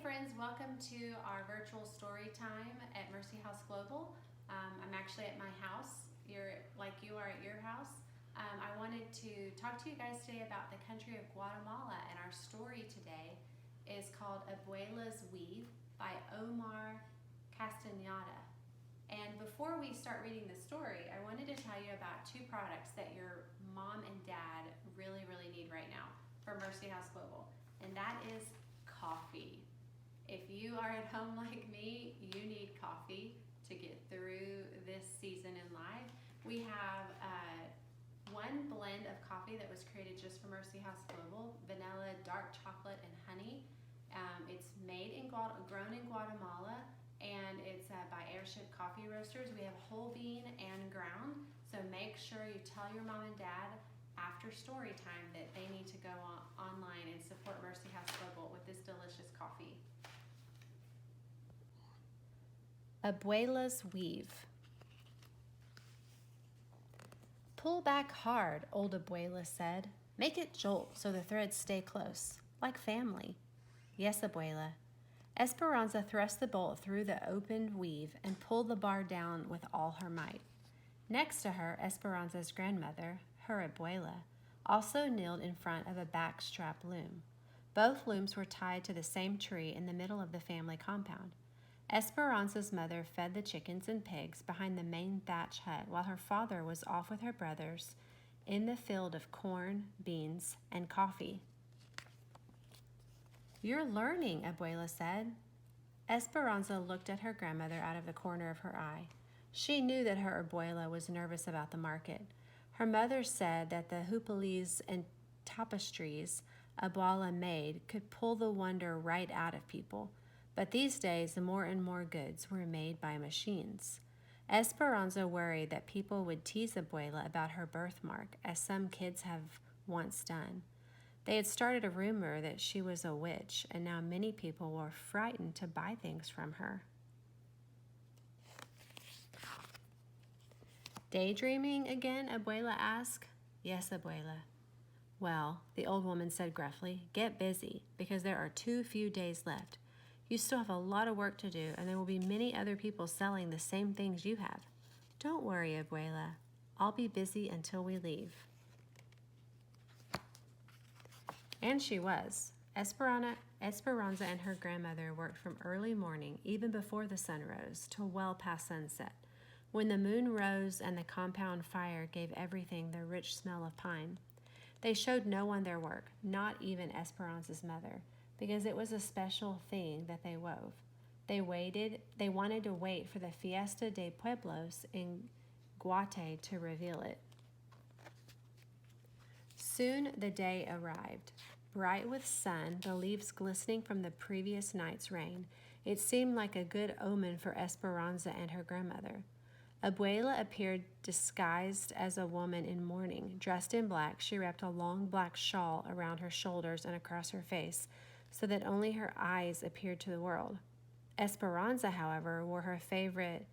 friends, welcome to our virtual story time at Mercy House Global. I'm actually at my house, like you are at your house. I wanted to talk to you guys today about the country of Guatemala, and our story today is called Abuela's Weave by Omar Castañeda. And before we start reading the story, I wanted to tell you about two products that your mom and dad really need right now from Mercy House Global, and that is coffee. If you are at home like me, you need coffee to get through this season in life. We have one blend of coffee that was created just for Mercy House Global: vanilla, dark chocolate, and honey. It's grown in Guatemala, and it's by Airship Coffee Roasters. We have whole bean and ground, so make sure you tell your mom and dad after story time that they need to go online and support Mercy House Global with this delicious coffee. Abuela's Weave. Pull back hard, old Abuela said. Make it jolt so the threads stay close, like family. Yes, Abuela. Esperanza thrust the bolt through the opened weave and pulled the bar down with all her might. Next to her, Esperanza's grandmother, her Abuela, also kneeled in front of a backstrap loom. Both looms were tied to the same tree in the middle of the family compound. Esperanza's mother fed the chickens and pigs behind the main thatch hut while her father was off with her brothers in the field of corn, beans, and coffee. You're learning, Abuela said. Esperanza looked at her grandmother out of the corner of her eye. She knew that her Abuela was nervous about the market. Her mother said that the hoopoes and tapestries Abuela made could pull the wonder right out of people, but these days more and more goods were made by machines. Esperanza worried that people would tease Abuela about her birthmark, as some kids have once done. They had started a rumor that she was a witch, and now many people were frightened to buy things from her. Daydreaming again? Abuela asked. Yes, Abuela. Well, the old woman said gruffly, get busy, because there are too few days left. You still have a lot of work to do, and there will be many other people selling the same things you have. Don't worry, Abuela. I'll be busy until we leave. And she was. Esperanza and her grandmother worked from early morning, even before the sun rose, till well past sunset, when the moon rose and the compound fire gave everything the rich smell of pine. They showed no one their work, not even Esperanza's mother, because it was a special thing that they wove. They wanted to wait for the Fiesta de Pueblos in Guate to reveal it. Soon the day arrived. Bright with sun, the leaves glistening from the previous night's rain, it seemed like a good omen for Esperanza and her grandmother. Abuela appeared disguised as a woman in mourning. Dressed in black, she wrapped a long black shawl around her shoulders and across her face, so that only her eyes appeared to the world. Esperanza, however, wore her favorite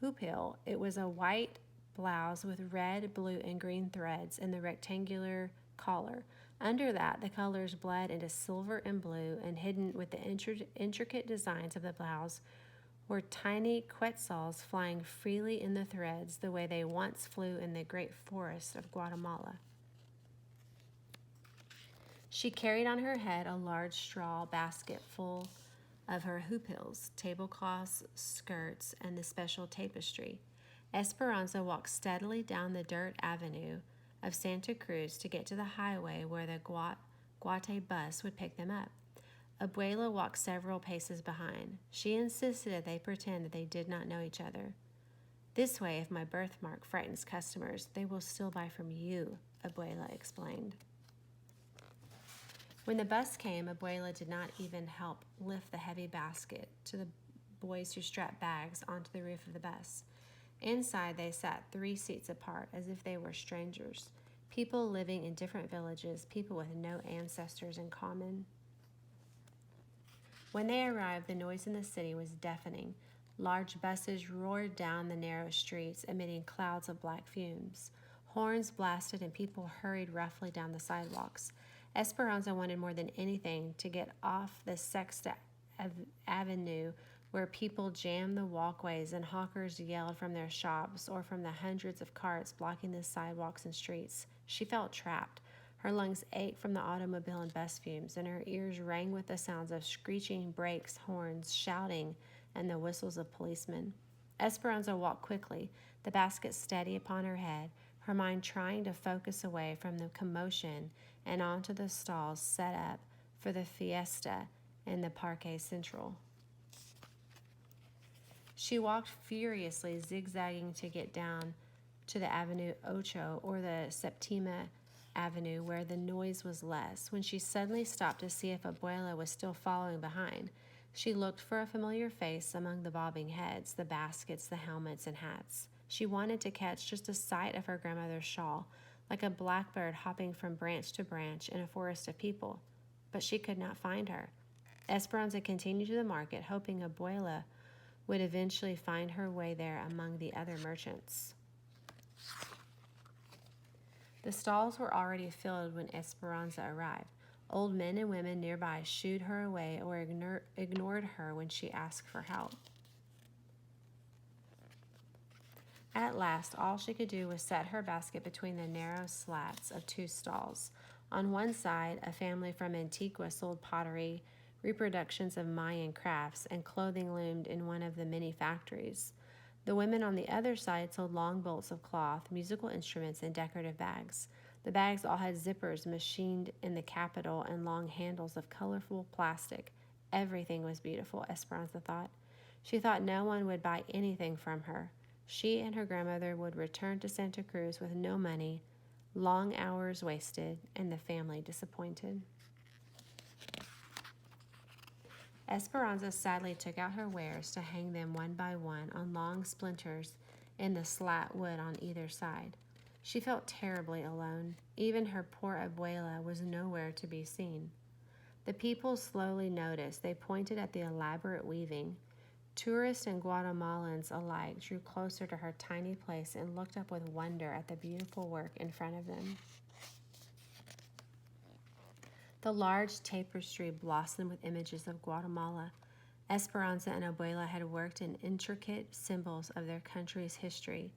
hupil. It was a white blouse with red, blue, and green threads in the rectangular collar. Under that, the colors bled into silver and blue, and hidden with the intricate designs of the blouse were tiny quetzals flying freely in the threads the way they once flew in the great forests of Guatemala. She carried on her head a large straw basket full of her hupils, tablecloths, skirts, and the special tapestry. Esperanza walked steadily down the dirt avenue of Santa Cruz to get to the highway where the Guate bus would pick them up. Abuela walked several paces behind. She insisted that they pretend that they did not know each other. This way, if my birthmark frightens customers, they will still buy from you, Abuela explained. When the bus came, Abuela did not even help lift the heavy basket to the boys who strapped bags onto the roof of the bus. Inside, they sat 3 seats apart, as if they were strangers, people living in different villages, people with no ancestors in common. When they arrived, the noise in the city was deafening. Large buses roared down the narrow streets, emitting clouds of black fumes. Horns blasted and people hurried roughly down the sidewalks. Esperanza wanted more than anything to get off the sexta avenue where people jammed the walkways and hawkers yelled from their shops or from the hundreds of carts blocking the sidewalks and streets. She felt trapped. Her lungs ached from the automobile and bus fumes, and her ears rang with the sounds of screeching brakes, horns, shouting, and the whistles of policemen. Esperanza walked quickly, the basket steady upon her head, her mind trying to focus away from the commotion and onto the stalls set up for the fiesta in the Parque Central. She walked furiously, zigzagging to get down to the Avenue Ocho or the Septima Avenue where the noise was less, when she suddenly stopped to see if Abuela was still following behind. She looked for a familiar face among the bobbing heads, the baskets, the helmets, and hats. She wanted to catch just a sight of her grandmother's shawl, like a blackbird hopping from branch to branch in a forest of people, but she could not find her. Esperanza continued to the market, hoping Abuela would eventually find her way there among the other merchants. The stalls were already filled when Esperanza arrived. Old men and women nearby shooed her away or ignored her when she asked for help. At last, all she could do was set her basket between the narrow slats of two stalls. On one side, a family from Antigua sold pottery, reproductions of Mayan crafts, and clothing loomed in one of the many factories. The women on the other side sold long bolts of cloth, musical instruments, and decorative bags. The bags all had zippers machined in the capital and long handles of colorful plastic. Everything was beautiful, Esperanza thought. She thought no one would buy anything from her. She and her grandmother would return to Santa Cruz with no money, long hours wasted, and the family disappointed. Esperanza sadly took out her wares to hang them one by one on long splinters in the slat wood on either side. She felt terribly alone. Even her poor Abuela was nowhere to be seen. The people slowly noticed. They pointed at the elaborate weaving. Tourists and Guatemalans alike drew closer to her tiny place and looked up with wonder at the beautiful work in front of them. The large tapestry blossomed with images of Guatemala. Esperanza and Abuela had worked in intricate symbols of their country's history.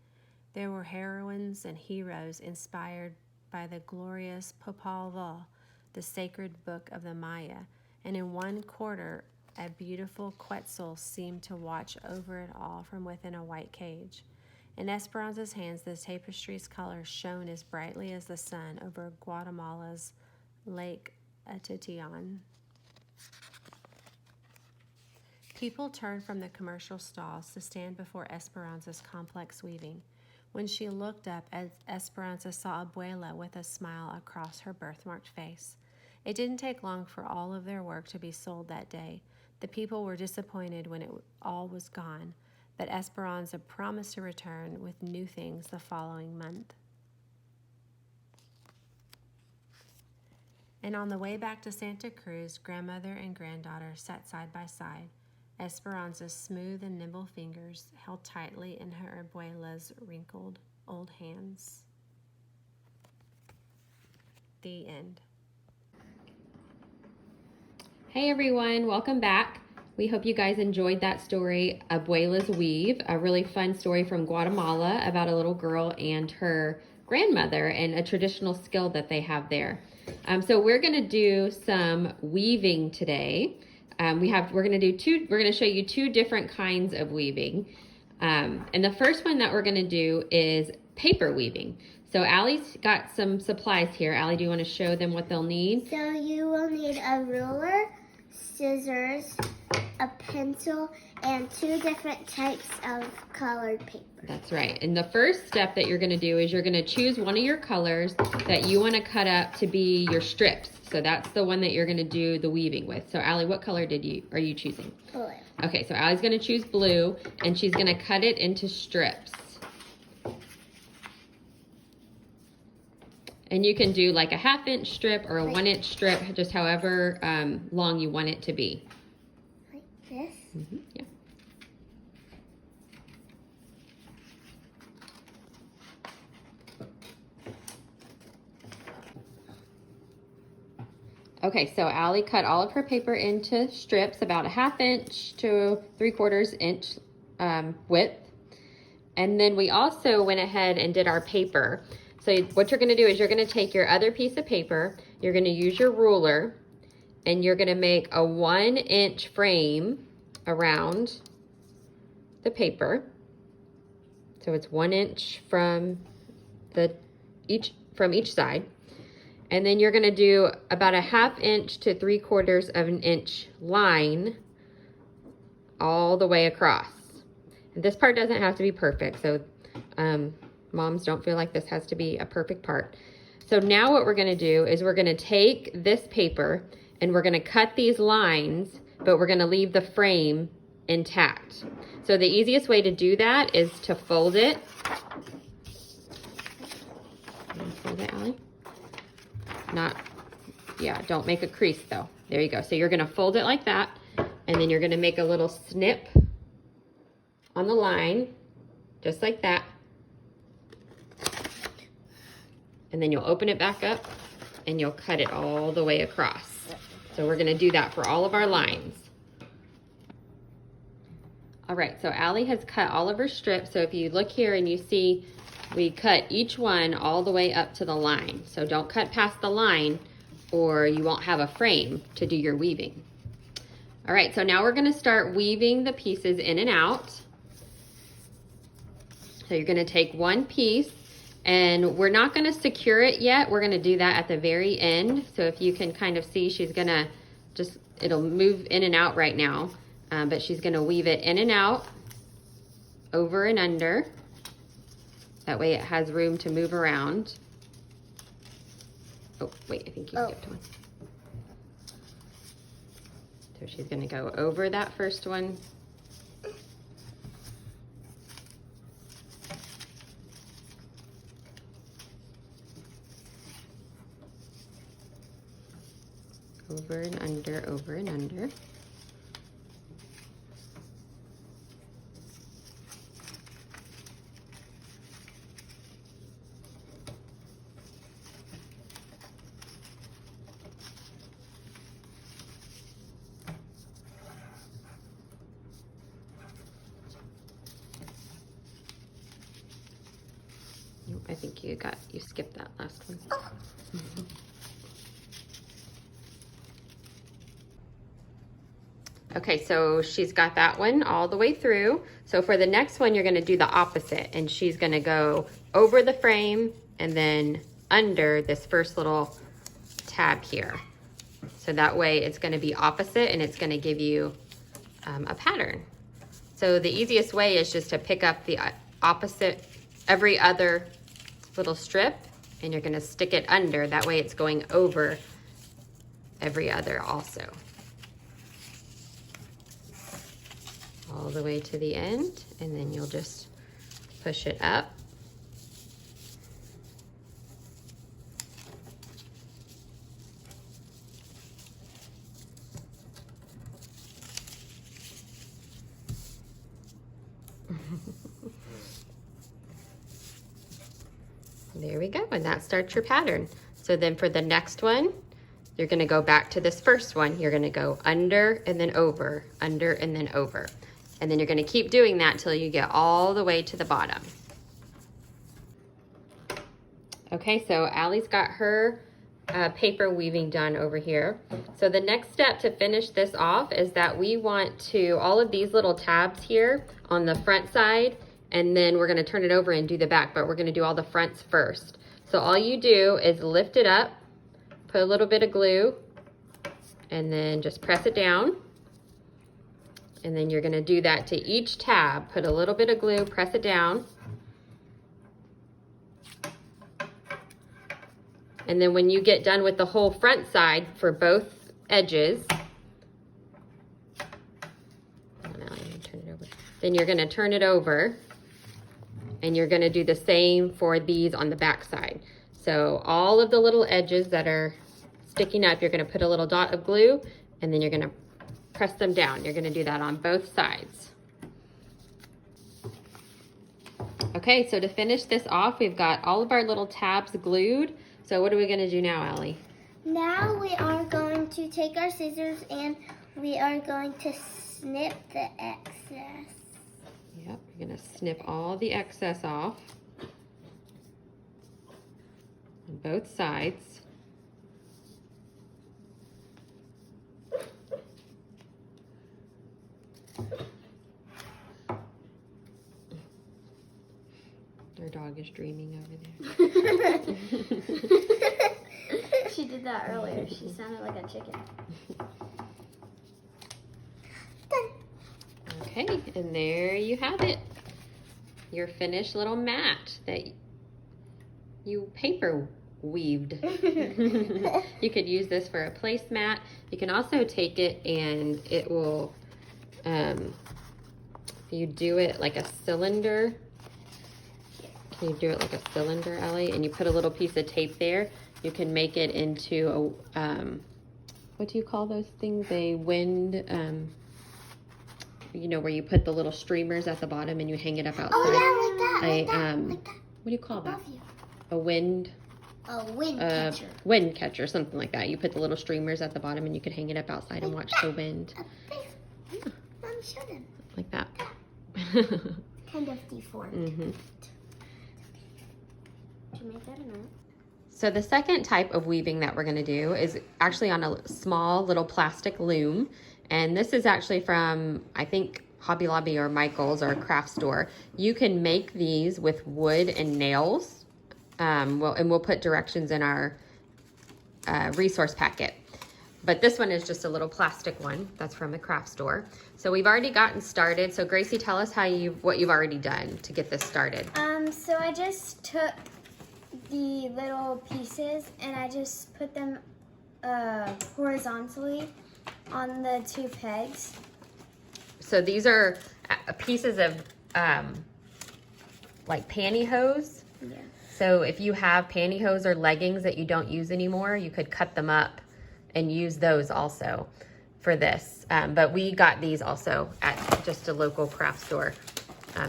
There were heroines and heroes inspired by the glorious Popol Vuh, the sacred book of the Maya, and in one corner, a beautiful Quetzal seemed to watch over it all from within a white cage. In Esperanza's hands, the tapestry's colors shone as brightly as the sun over Guatemala's Lake Atitlan. People turned from the commercial stalls to stand before Esperanza's complex weaving. When she looked up, Esperanza saw Abuela with a smile across her birthmarked face. It didn't take long for all of their work to be sold that day. The people were disappointed when it all was gone, but Esperanza promised to return with new things the following month. And on the way back to Santa Cruz, grandmother and granddaughter sat side by side. Esperanza's smooth and nimble fingers held tightly in her Abuela's wrinkled old hands. The end. Hey everyone, welcome back. We hope you guys enjoyed that story, Abuela's Weave, a really fun story from Guatemala about a little girl and her grandmother and a traditional skill that they have there. So we're going to do some weaving today. We're going to show you two different kinds of weaving. And the first one that we're going to do is paper weaving. So Allie's got some supplies here. Allie, do you want to show them what they'll need? So you will need a ruler, scissors, a pencil, and two different types of colored paper. That's right. And the first step that you're going to do is you're going to choose one of your colors that you want to cut up to be your strips. So that's the one that you're going to do the weaving with. So Allie, what color are you choosing? Blue. Okay, so Allie's going to choose blue, and she's going to cut it into strips. And you can do like a 1/2-inch strip or a 1-inch strip, just however long you want it to be. Like this? Mm-hmm, yeah. Okay, so Allie cut all of her paper into strips about a 1/2 inch to 3/4 inch width. And then we also went ahead and did our paper. So what you're gonna do is you're gonna take your other piece of paper, you're gonna use your ruler, and you're gonna make a 1-inch frame around the paper. So it's 1 inch from each side. And then you're gonna do about a 1/2 inch to 3/4 inch line all the way across. And this part doesn't have to be perfect, so moms, don't feel like this has to be a perfect part. So now what we're gonna do is we're gonna take this paper and we're gonna cut these lines, but we're gonna leave the frame intact. So the easiest way to do that is to fold it. Fold it, Allie. Don't make a crease though. There you go. So you're gonna fold it like that, and then you're gonna make a little snip on the line, just like that. And then you'll open it back up and you'll cut it all the way across. So we're gonna do that for all of our lines. All right, so Allie has cut all of her strips. So if you look here and you see we cut each one all the way up to the line. So don't cut past the line or you won't have a frame to do your weaving. All right, so now we're gonna start weaving the pieces in and out. So you're gonna take one piece, and we're not gonna secure it yet. We're gonna do that at the very end. So if you can kind of see, she's gonna it'll move in and out right now, but she's gonna weave it in and out, over and under. That way it has room to move around. Oh, wait, I think you skipped one. So she's gonna go over that first one. Over and under, over and under. I think you skipped that last one. Oh. Okay, so she's got that one all the way through. So for the next one, you're gonna do the opposite, and she's gonna go over the frame and then under this first little tab here. So that way it's gonna be opposite and it's gonna give you a pattern. So the easiest way is just to pick up the opposite, every other little strip, and you're gonna stick it under. That way it's going over every other also. All the way to the end, and then you'll just push it up. There we go, and that starts your pattern. So then for the next one, you're gonna go back to this first one. You're gonna go under and then over, under and then over. And then you're gonna keep doing that till you get all the way to the bottom. Okay, so Allie's got her paper weaving done over here. So the next step to finish this off is that we want to, all of these little tabs here on the front side, and then we're gonna turn it over and do the back, but we're gonna do all the fronts first. So all you do is lift it up, put a little bit of glue, and then just press it down. And then you're gonna do that to each tab. Put a little bit of glue, press it down. And then when you get done with the whole front side for both edges, then you're gonna turn it over, and you're gonna do the same for these on the back side. So all of the little edges that are sticking up, you're gonna put a little dot of glue, and then you're gonna press them down. You're gonna do that on both sides. Okay, so to finish this off, we've got all of our little tabs glued. So what are we gonna do now, Allie? Now we are going going to take our scissors and we are going to snip the excess. Yep, you're gonna snip all the excess off on both sides. Our dog is dreaming over there. She did that earlier. She sounded like a chicken. Done. Okay, and there you have it. Your finished little mat that you paper weaved. You could use this for a placemat. You can also take it and it will, you do it like a cylinder. Can you do it like a cylinder, Ellie? And you put a little piece of tape there. You can make it into a, what do you call those things? A wind, you know, where you put the little streamers at the bottom and you hang it up outside. Oh yeah, like that. Like that. What do you call that? Above you. A wind. A wind catcher. Wind catcher, something like that. You put the little streamers at the bottom and you could hang it up outside and watch the wind. Mom, show them. Like that. Kind of deformed. Mm-hmm. Did you make that or not? So the second type of weaving that we're going to do is actually on a small little plastic loom. And this is actually from, I think, Hobby Lobby or Michael's or a craft store. You can make these with wood and nails. We'll put directions in our resource packet. But this one is just a little plastic one that's from a craft store. So we've already gotten started. So Gracie, tell us what you've already done to get this started. So I just took the little pieces and I just put them horizontally on the two pegs. So these are pieces of like pantyhose. Yeah. So if you have pantyhose or leggings that you don't use anymore, you could cut them up and use those also for this. But we got these also at just a local craft store.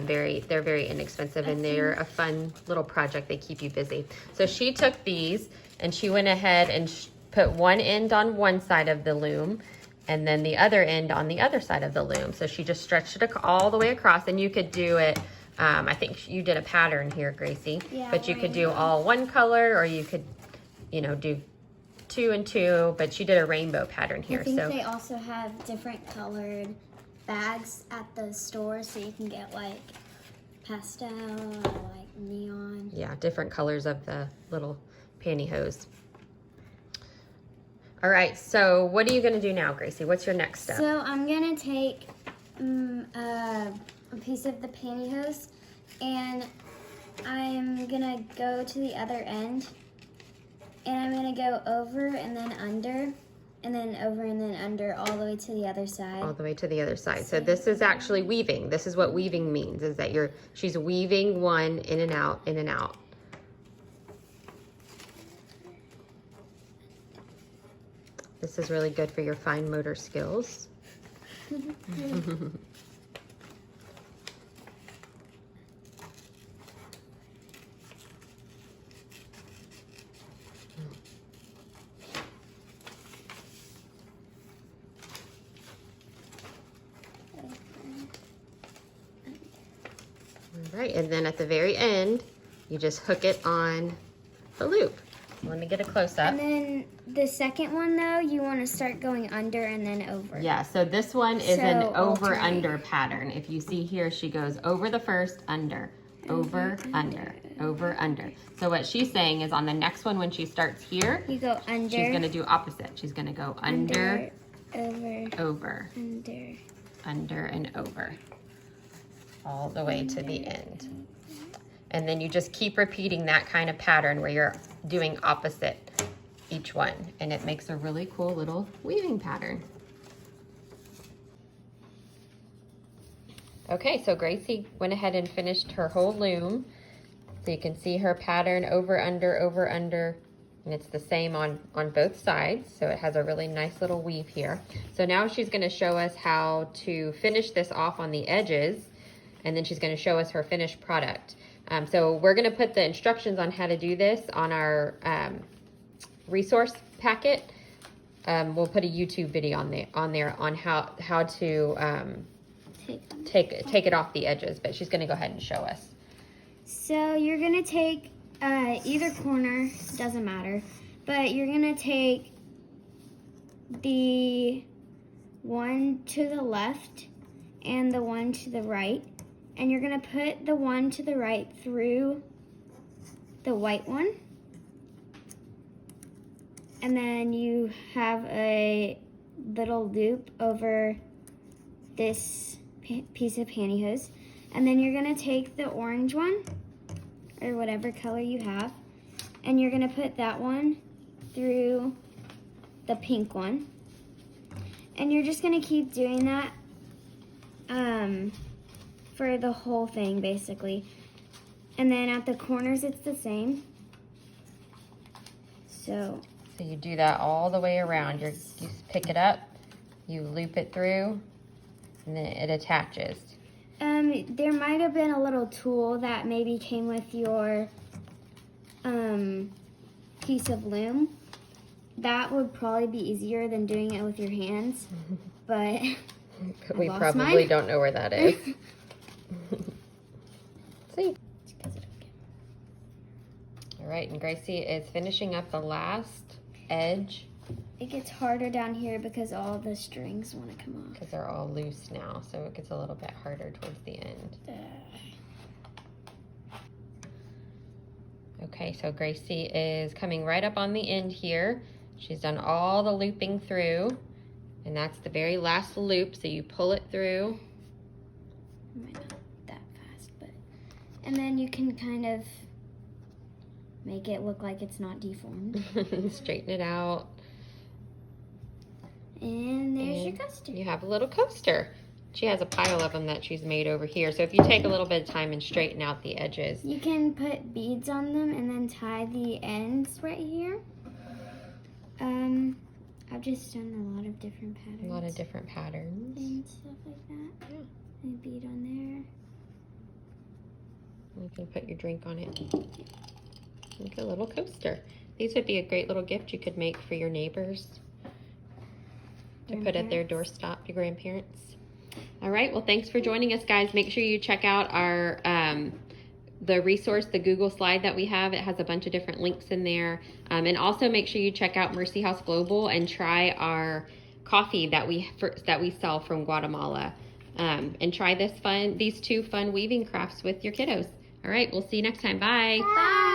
They're very inexpensive and they're a fun little project. They keep you busy. So she took these and she went ahead and put one end on one side of the loom and then the other end on the other side of the loom. So she just stretched it all the way across, and you could do it, I think you did a pattern here, Gracie, yeah, but you could do all one color or you could, you know, do 2 and 2, but she did a rainbow pattern here. I think so they also have different colored bags at the store, so you can get like pastel or like neon. yeah, different colors of the little pantyhose. All right, so what are you gonna do now, Gracie? What's your next step? So I'm gonna take a piece of the pantyhose and I'm gonna go to the other end and I'm gonna go over and then under and then over and then under all the way to the other side. All the way to the other side. So this is actually weaving. This is what weaving means, is that she's weaving one in and out, in and out. This is really good for your fine motor skills. All right, and then at the very end, you just hook it on the loop. Let me get a close up. And then the second one though, you want to start going under and then over. Yeah, so this one is an So over-under pattern. If you see here, she goes over the first, under, over, under, over, under. So what she's saying is on the next one, when she starts here, You go under. she's gonna do opposite. She's gonna go under, over, over, under. under, and over, all the way to the end. And then you just keep repeating that kind of pattern where you're doing opposite each one. And it makes a really cool little weaving pattern. Okay, so Gracie went ahead and finished her whole loom. So you can see her pattern over, under, and it's the same on both sides. So it has a really nice little weave here. So now she's gonna show us how to finish this off on the edges, and then she's gonna show us her finished product. So we're gonna put the instructions on how to do this on our resource packet. we'll put a YouTube video on there on how to take it off the edges. But she's going to go ahead and show us. So you're gonna take either corner, doesn't matter, but you're gonna take the one to the left and the one to the right, and you're gonna put the one to the right through the white one, and then you have a little loop over this piece of pantyhose, and then you're gonna take the orange one or whatever color you have, and you're gonna put that one through the pink one, and you're just gonna keep doing that for the whole thing basically. And then at the corners it's the same. So you do that all the way around. You pick it up, you loop it through, and then it attaches. There might have been a little tool that maybe came with your piece of loom. That would probably be easier than doing it with your hands, but we probably don't know where that is. See? All right, and Gracie is finishing up the last edge. It gets harder down here because all the strings want to come off. Because they're all loose now, so it gets a little bit harder towards the end. Okay, so Gracie is coming right up on the end here. She's done all the looping through, and that's the very last loop, so you pull it through. Might not that fast, but... And then you can kind of make it look like it's not deformed. Straighten it out. And there's your coaster. You have a little coaster. She has a pile of them that she's made over here. So if you take a little bit of time and straighten out the edges. You can put beads on them and then tie the ends right here. I've just done a lot of different patterns. A lot of different patterns. And stuff like that. Yeah. And a bead on there. You can put your drink on it. Like a little coaster. These would be a great little gift you could make for your neighbors. To put at their doorstep, your grandparents. All right, well, thanks for joining us, guys. Make sure you check out our the resource, the Google slide that we have. It has a bunch of different links in there. And also make sure you check out Mercy House Global and try our coffee that we sell from Guatemala. And try these two fun weaving crafts with your kiddos. All right, we'll see you next time. Bye. Bye.